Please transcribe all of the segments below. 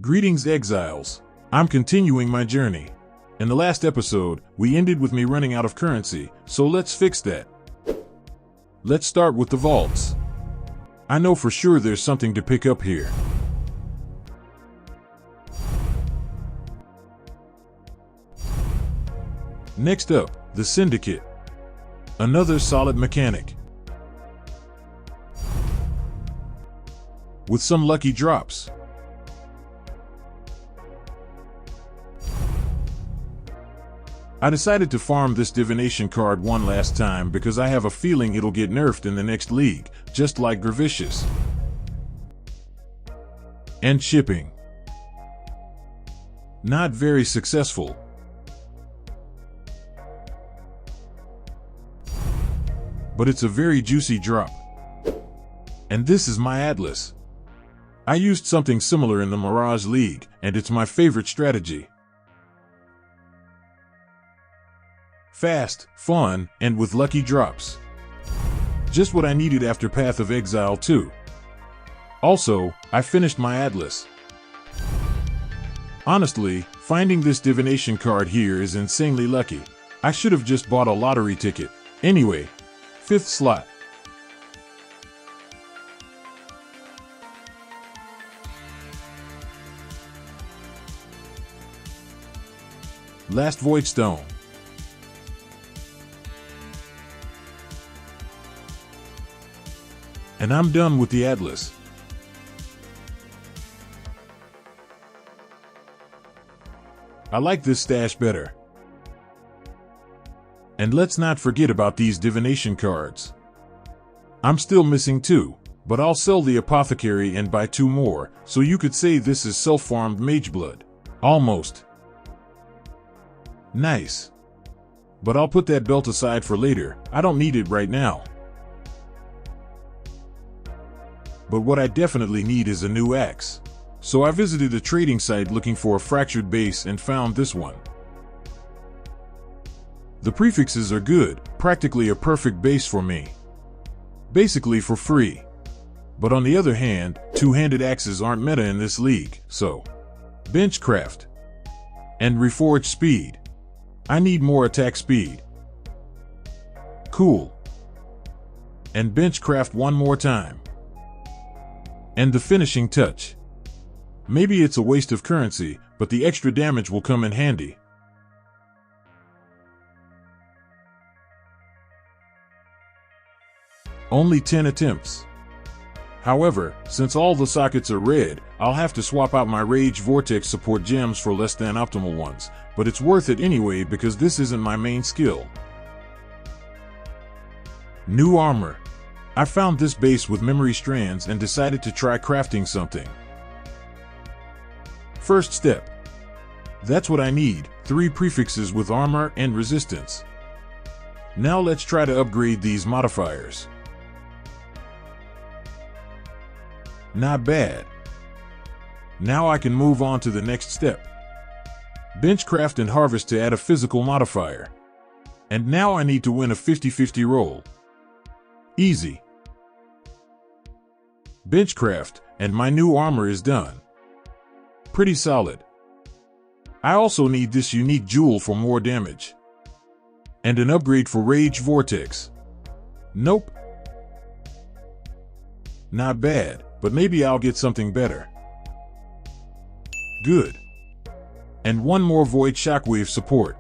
Greetings, exiles. I'm continuing my journey. In the last episode, we ended with me running out of currency, so let's fix that. Let's start with the vaults. I know for sure there's something to pick up here. Next up, the Syndicate. Another solid mechanic. With some lucky drops. I decided to farm this Divination card one last time because I have a feeling it'll get nerfed in the next league, just like Gravicious. And shipping. Not very successful. But it's a very juicy drop. And this is my Atlas. I used something similar in the Mirage League, and it's my favorite strategy. Fast, fun, and with lucky drops. Just what I needed after Path of Exile 2. Also, I finished my Atlas. Honestly, finding this Divination card here is insanely lucky. I should have just bought a lottery ticket. Anyway, 5th slot. Last Void Stone. And I'm done with the Atlas. I like this stash better. And let's not forget about these Divination cards. I'm still missing 2, but I'll sell the Apothecary and buy 2 more, so you could say this is self-farmed Mageblood. Almost. Nice. But I'll put that belt aside for later, I don't need it right now. But what I definitely need is a new axe. So I visited a trading site looking for a fractured base and found this one. The prefixes are good, practically a perfect base for me. Basically for free. But on the other hand, two-handed axes aren't meta in this league, so Benchcraft. And Reforge speed. I need more attack speed. Cool. And Benchcraft one more time. And the finishing touch. Maybe it's a waste of currency, but the extra damage will come in handy. Only 10 attempts. However, since all the sockets are red, I'll have to swap out my Rage Vortex support gems for less than optimal ones, but it's worth it anyway because this isn't my main skill. New Armour. I found this base with memory strands and decided to try crafting something. First step. That's what I need, 3 prefixes with armor and resistance. Now let's try to upgrade these modifiers. Not bad. Now I can move on to the next step. Benchcraft and Harvest to add a physical modifier. And now I need to win a 50-50 roll. Easy. Benchcraft, and my new armor is done. Pretty solid. I also need this unique jewel for more damage. And an upgrade for Rage Vortex. Nope. Not bad, but maybe I'll get something better. Good. And one more Void Shockwave support.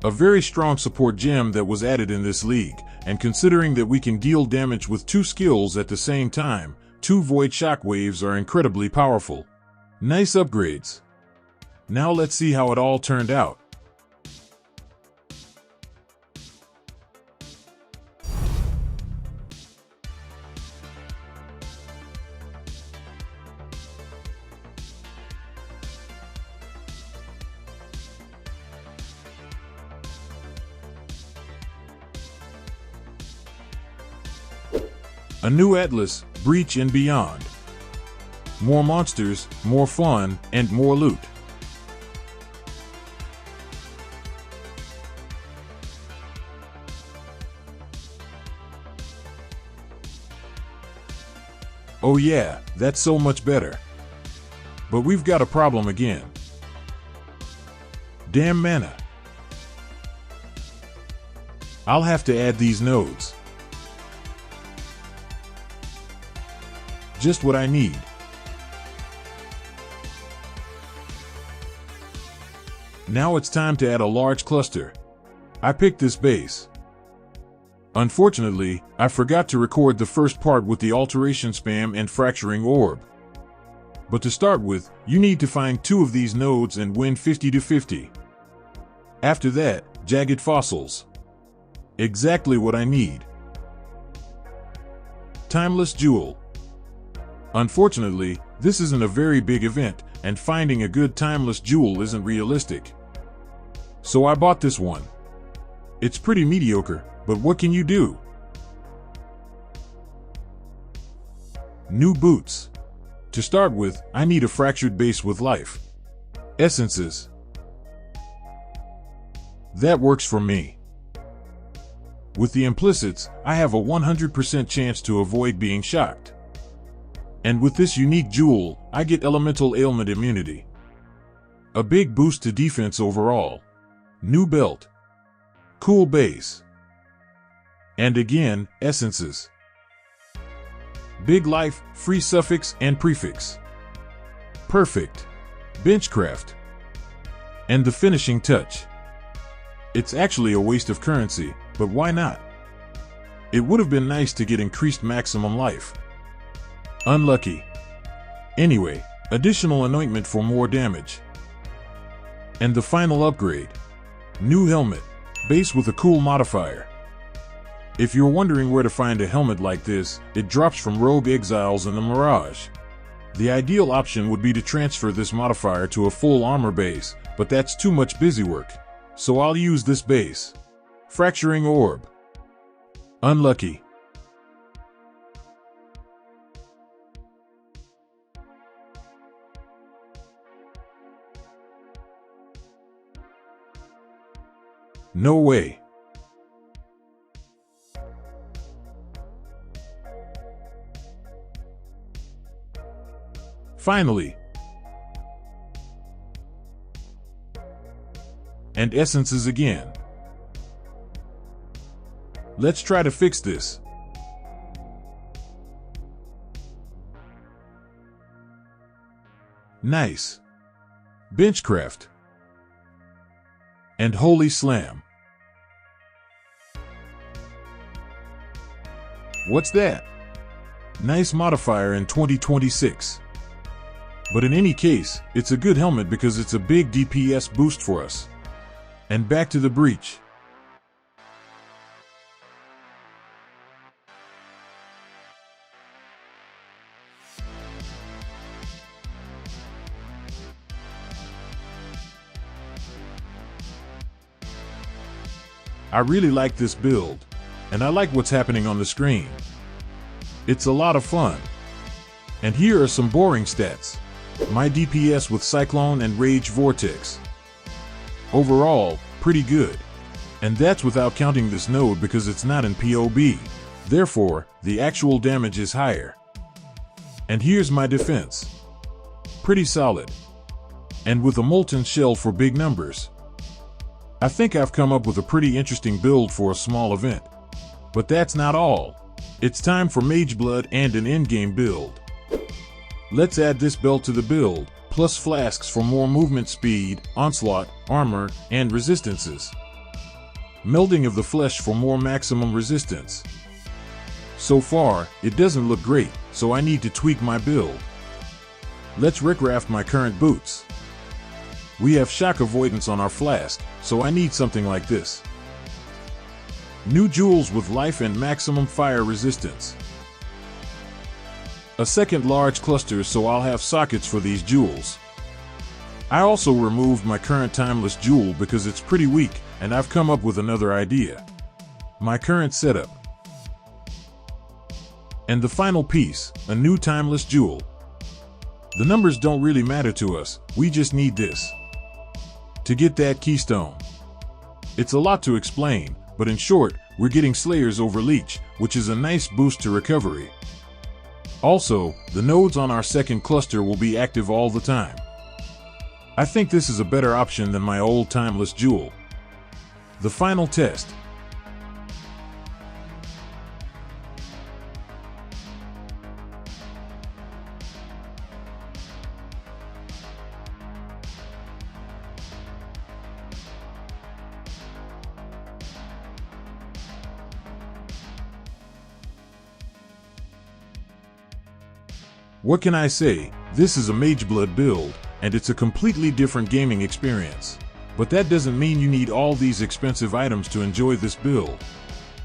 A very strong support gem that was added in this league, and considering that we can deal damage with 2 skills at the same time, 2 Void Shockwaves are incredibly powerful. Nice upgrades. Now let's see how it all turned out. A new Atlas, Breach and Beyond. More monsters, more fun, and more loot. Oh yeah, that's so much better. But we've got a problem again. Damn mana. I'll have to add these nodes. Just what I need. Now it's time to add a large cluster. I picked this base. Unfortunately, I forgot to record the first part with the alteration spam and fracturing orb. But to start with, you need to find 2 of these nodes and win 50-50. After that, jagged fossils. Exactly what I need. Timeless Jewel. Unfortunately, this isn't a very big event, and finding a good timeless jewel isn't realistic. So I bought this one. It's pretty mediocre, but what can you do? New boots. To start with, I need a fractured base with life. Essences. That works for me. With the implicits, I have a 100% chance to avoid being shocked. And with this unique jewel, I get elemental ailment immunity. A big boost to defense overall. New belt. Cool base. And again, essences. Big life, free suffix and prefix. Perfect. Benchcraft. And the finishing touch. It's actually a waste of currency, but why not? It would have been nice to get increased maximum life. Unlucky. Anyway, additional anointment for more damage. And the final upgrade. New helmet. Base with a cool modifier. If you're wondering where to find a helmet like this, it drops from Rogue Exiles in the Mirage. The ideal option would be to transfer this modifier to a full armor base, but that's too much busywork. So I'll use this base. Fracturing orb. Unlucky. No way. Finally. And essences again. Let's try to fix this. Nice. Benchcraft. And Holy Slam. What's that? Nice modifier in 2026. But in any case, it's a good helmet because it's a big DPS boost for us. And back to the breach. I really like this build, and I like what's happening on the screen. It's a lot of fun. And here are some boring stats. My DPS with Cyclone and Rage Vortex. Overall, pretty good. And that's without counting this node because it's not in POB. Therefore, the actual damage is higher. And here's my defense. Pretty solid. And with a molten shell for big numbers. I think I've come up with a pretty interesting build for a small event. But that's not all. It's time for Mageblood and an endgame build. Let's add this belt to the build, plus flasks for more movement speed, onslaught, armor, and resistances. Melding of the flesh for more maximum resistance. So far, it doesn't look great, so I need to tweak my build. Let's recraft my current boots. We have shock avoidance on our flask, so I need something like this. New jewels with life and maximum fire resistance. A second large cluster so I'll have sockets for these jewels. I also removed my current timeless jewel because it's pretty weak, and I've come up with another idea. My current setup. And the final piece, a new timeless jewel. The numbers don't really matter to us, we just need this. To get that keystone. It's a lot to explain, but in short, we're getting Slayers over Leech, which is a nice boost to recovery. Also, the nodes on our second cluster will be active all the time. I think this is a better option than my old timeless jewel. The final test. What can I say? This is a Mageblood build, and it's a completely different gaming experience. But that doesn't mean you need all these expensive items to enjoy this build.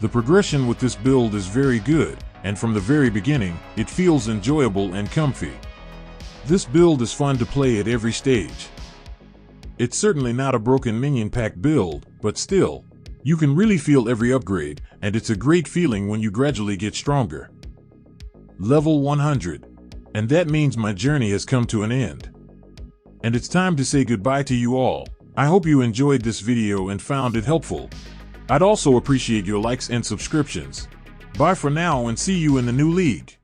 The progression with this build is very good, and from the very beginning, it feels enjoyable and comfy. This build is fun to play at every stage. It's certainly not a broken minion pack build, but still, you can really feel every upgrade, and it's a great feeling when you gradually get stronger. Level 100. And that means my journey has come to an end. And it's time to say goodbye to you all. I hope you enjoyed this video and found it helpful. I'd also appreciate your likes and subscriptions. Bye for now and see you in the new league.